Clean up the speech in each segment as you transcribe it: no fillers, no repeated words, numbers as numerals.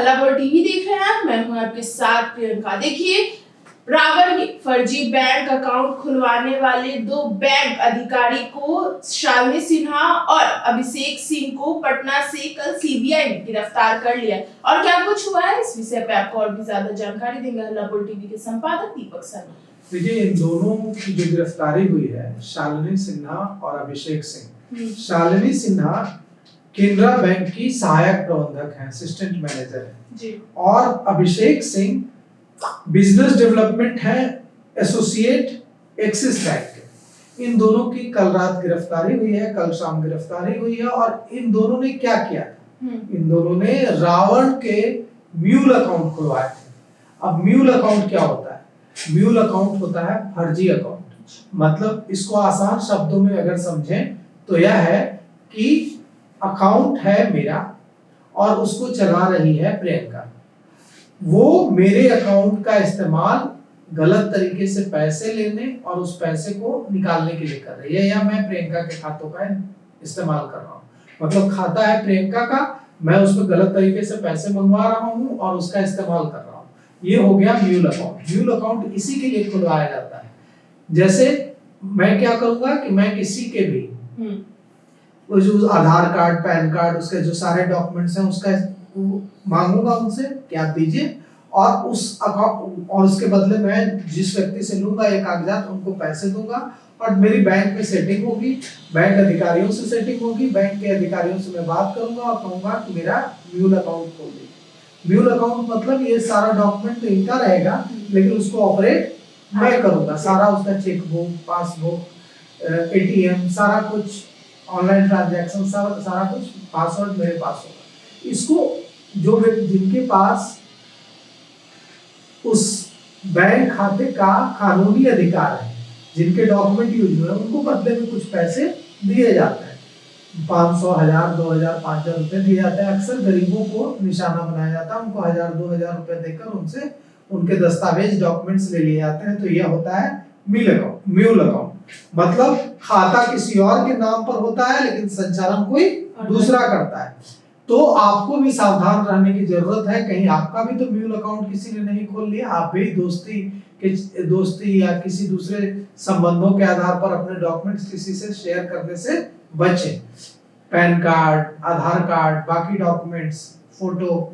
हल्लाबोल TV देख रहे हैं। मैं हूं आपके साथ प्रियंका। देखिए, रावण ने फर्जी बैंक अकाउंट खुलवाने वाले दो बैंक अधिकारी को शालिनी सिन्हा और अभिषेक सिंह को पटना से कल सीबीआई ने गिरफ्तार कर लिया। और क्या कुछ हुआ है, इस विषय पे आपको और भी ज्यादा जानकारी देंगे हल्लाबोल टीवी के संपादक दीपक शर्मा। देखिए, इन दोनों की जो गिरफ्तारी हुई है, शालिनी सिन्हा और अभिषेक सिंह। शालिनी सिन्हा केनरा बैंक की सहायक प्रबंधक है, असिस्टेंट मैनेजर है जी। और अभिषेक सिंह बिजनेस डेवलपमेंट है, एसोसिएट एक्सिस बैंक के। इन दोनों की कल रात गिरफ्तारी हुई है, कल शाम गिरफ्तारी हुई है। और इन दोनों ने क्या किया था? इन दोनों ने रावण के म्यूल अकाउंट खुलवाए थे। अब म्यूल अकाउंट क्या होता है? म्यूल अकाउंट होता है फर्जी अकाउंट। मतलब इसको आसान शब्दों में अगर समझें तो यह है कि अकाउंट है मेरा और उसको चला रही है प्रियंका। वो मेरे अकाउंट का इस्तेमाल गलत तरीके से पैसे लेने और उस पैसे को निकालने के लिए कर रही है, या मैं प्रियंका के खातों का इस्तेमाल कर रहा हूँ। मतलब खाता है प्रियंका का, मैं उसमें गलत तरीके से पैसे मंगवा रहा हूँ और उसका इस्तेमाल कर रहा हूँ। ये हो गया म्यूल अकाउंट। म्यूल अकाउंट इसी के लिए खुलवाया जाता है। जैसे मैं क्या करूंगा कि मैं किसी के भी वो जो आधार कार्ड, पैन कार्ड, उसके जो सारे डॉक्यूमेंट्स हैं उसका मांगूंगा उनसे कि आप दीजिए, और उस अकाउंट और उसके बदले मैं जिस व्यक्ति से लूंगा ये कागजात उनको पैसे दूंगा और मेरी बैंक में सेटिंग होगी, बैंक अधिकारियों से सेटिंग होगी, बैंक के अधिकारियों से मैं बात करूंगा और कहूंगा कि मेरा म्यूल अकाउंट खोल दीजिए। म्यूल अकाउंट मतलब ये सारा डॉक्यूमेंट तो इनका रहेगा, लेकिन उसको ऑपरेट मैं करूंगा। सारा उसका चेकबुक, पासबुक, एटीएम, सारा कुछ ऑनलाइन ट्रांजैक्शन, सारा कुछ पासवर्ड मेरे पास होगा। इसको जो जिनके पास उस बैंक खाते का कानूनी अधिकार है, जिनके डॉक्यूमेंट यूज हुए, उनको बदले में कुछ पैसे दिए जाते हैं। 500, 1000, 2000, 5000 रुपए दिए जाते हैं। अक्सर गरीबों को निशाना बनाया जाता है, उनको 1000, 2000 रुपए देकर उनसे उनके दस्तावेज, डॉक्यूमेंट्स ले लिए जाते हैं। तो यह होता है म्यूल अकाउंट। मतलब खाता किसी और के नाम पर होता है लेकिन संचालन कोई दूसरा करता है। तो आपको भी सावधान रहने की जरूरत है, कहीं आपका भी तो म्यूल अकाउंट किसी ने नहीं खोल लिया। आप भी दोस्ती या किसी दूसरे संबंधों के आधार पर अपने डॉक्यूमेंट्स किसी से शेयर करने से बचें। पैन कार्ड, आधार कार्ड, बाकी डॉक्यूमेंट्स, फोटो।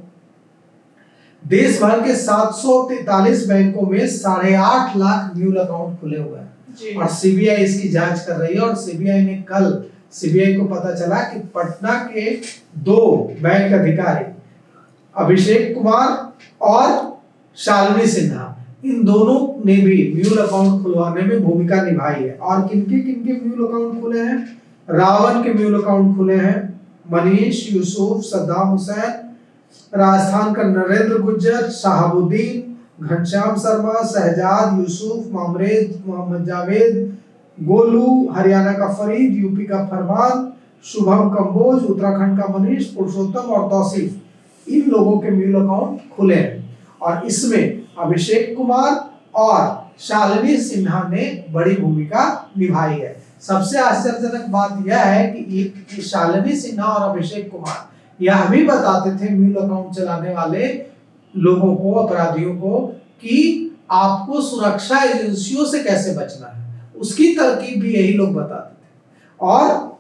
देश भर के 743 बैंकों में 8.5 लाख म्यूल अकाउंट खुले हुए हैं और सीबीआई इसकी जांच कर रही है। और सीबीआई को पता चला कि पटना के 2 बैंक अधिकारी अभिषेक कुमार और शालिनी सिन्हा, इन दोनों ने भी म्यूल अकाउंट खुलवाने में भूमिका निभाई है। और किनके म्यूल अकाउंट खुले हैं? रावण के म्यूल अकाउंट खुले हैं। मनीष, यूसुफ, सद्दाम हुसैन, राजस्थान का नरेंद्र गुज्जर, शहाबुद्दीन, घनश्याम शर्मा, शहजाद, यूसुफ, मामरेज, मोहम्मद जावेद, गोलू, हरियाणा का फरीद, यूपी का फरमान, शुभम कंबोज, उत्तराखंड का मनीष, पुरुषोत्तम और तौसीफ, इन लोगों के म्यूल अकाउंट खुले हैं। और इसमें अभिषेक कुमार और शालिनी सिन्हा ने बड़ी भूमिका निभाई है। सबसे आश्चर्यजनक बात यह है कि शालिनी सिन्हा और अभिषेक कुमार यह भी बताते थे म्यूल अकाउंट चलाने वाले लोगों को, अपराधियों को, कि आपको सुरक्षा एजेंसियों से कैसे बचना है, उसकी तरकीब भी यही लोग बताते थे। और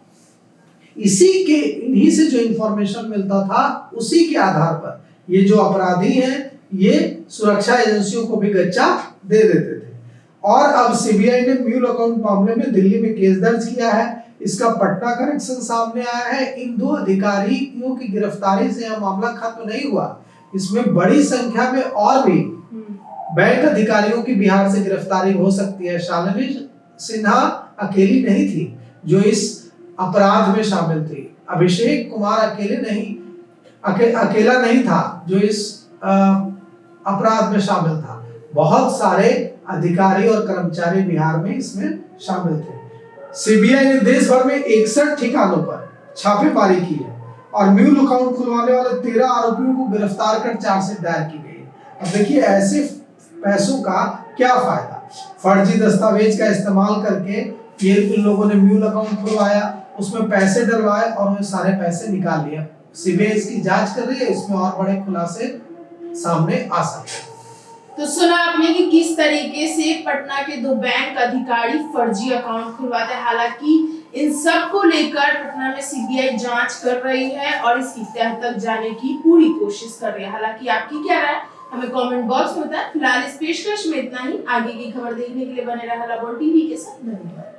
इन्हीं से जो इंफॉर्मेशन मिलता था, उसी के आधार पर ये जो अपराधी हैं ये सुरक्षा एजेंसियों को भी गच्चा दे देते थे। और अब सीबीआई ने म्यूल अकाउंट मामले में दिल्ली में केस दर्ज किया है। इसका पटना कनेक्शन सामने आया है। इन 2 अधिकारियों की गिरफ्तारी से यह मामला खत्म नहीं हुआ। इसमें बड़ी संख्या में और भी बैंक अधिकारियों की बिहार से गिरफ्तारी हो सकती है। शालिनी सिन्हा अकेली नहीं थी जो इस अपराध में शामिल थी। अभिषेक कुमार अकेला नहीं था जो इस अपराध में शामिल था। बहुत सारे अधिकारी और कर्मचारी बिहार में इसमें शामिल थे। सीबीआई ने देश भर में 61 ठिकानों पर छापेमारी की है और म्यूल अकाउंट खुलवाने वाले 13 आरोपियों को गिरफ्तार कर चार्जशीट दायर की गई है। अब देखिए, ऐसे पैसों का क्या फायदा? फर्जी दस्तावेज का इस्तेमाल करके ये इन लोगों ने म्यूल अकाउंट खुलवाया, उसमें पैसे डलवाए और वो सारे पैसे निकाल लिए। सीबीआई इसकी जांच कर रही है, इसमें और बड़े खुलासे सामने आ सकते हैं। तो सुना आपने कि किस तरीके से पटना के दो बैंक अधिकारी फर्जी अकाउंट खुलवाते हैं। हालांकि इन सब को लेकर पटना में सीबीआई जांच कर रही है और इसकी तह तक जाने की पूरी कोशिश कर रही है। हालांकि आपकी क्या राय हमें कमेंट बॉक्स में बताएं। फिलहाल इस पेशकश में इतना ही। आगे की खबर देखने के लिए बने रहा लाबोर टीवी के साथ। धन्यवाद।